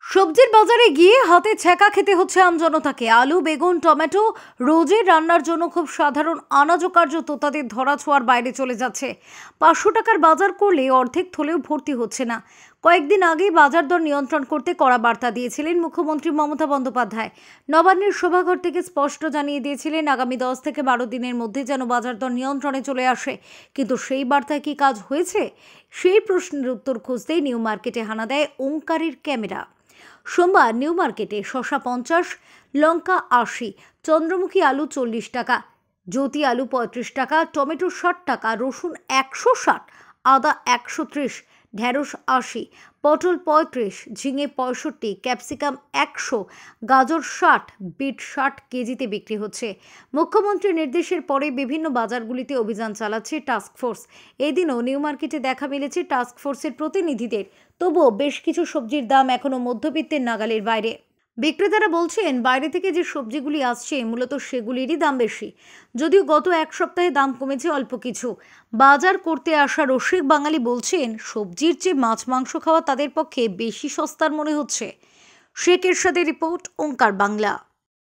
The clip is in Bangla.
সবজির বাজারে গিয়ে হাতে ছ্যাঁকা খেতে হচ্ছে আমজনতাকে। আলু, বেগুন, টমেটো রোজের রান্নার জন্য খুব সাধারণ আনাজ ও কার্যত তাদের ধরাছোঁয়ার বাইরে চলে যাচ্ছে। 500 টাকার বাজার করলে অর্ধেক থলেও ভর্তি হচ্ছে না। কয়েকদিন আগেই বাজার দর নিয়ন্ত্রণ করতে কড়া বার্তা দিয়েছিলেন মুখ্যমন্ত্রী মমতা বন্দ্যোপাধ্যায়। নবান্নের সভাঘর থেকে স্পষ্ট জানিয়ে দিয়েছিলেন আগামী 10 থেকে 12 দিনের মধ্যে যেন বাজার দর নিয়ন্ত্রণে চলে আসে। কিন্তু সেই বার্তায় কি কাজ হয়েছে? সেই প্রশ্নের উত্তর খুঁজতেই নিউ মার্কেটে হানা দেয় ওঙ্কারের ক্যামেরা। সোমবার নিউ মার্কেটে শসা 50, লঙ্কা 80, চন্দ্রমুখী আলু 40 টাকা, জ্যোতি আলু 35 টাকা, টমেটো 60 টাকা, রসুন 160, আদা 130, ঢেঁড়স 80, পটল 35, ঝিঙে 65, ক্যাপসিকাম 100, গাজর 60, বিট 60 কেজিতে বিক্রি হচ্ছে। মুখ্যমন্ত্রীর নির্দেশের পরে বিভিন্ন বাজারগুলিতে অভিযান চালাচ্ছে টাস্ক ফোর্স। এদিনও নিউ মার্কেটে দেখা মিলেছে টাস্ক ফোর্সের প্রতিনিধিদের। তবুও বেশ কিছু সবজির দাম এখনো মধ্যবিত্তের নাগালের বাইরে। বিক্রেতারা বলছেন বাইরে থেকে যে সবজিগুলি আসছে মূলত সেগুলিরই দাম বেশি, যদিও গত এক সপ্তাহে দাম কমেছে অল্প কিছু। বাজার করতে আসা রসিক বাঙালি বলছেন সবজির চেয়ে মাছ মাংস খাওয়া তাদের পক্ষে বেশি সস্তার মনে হচ্ছে। শেখ এরশাদের রিপোর্ট, ওঙ্কার বাংলা।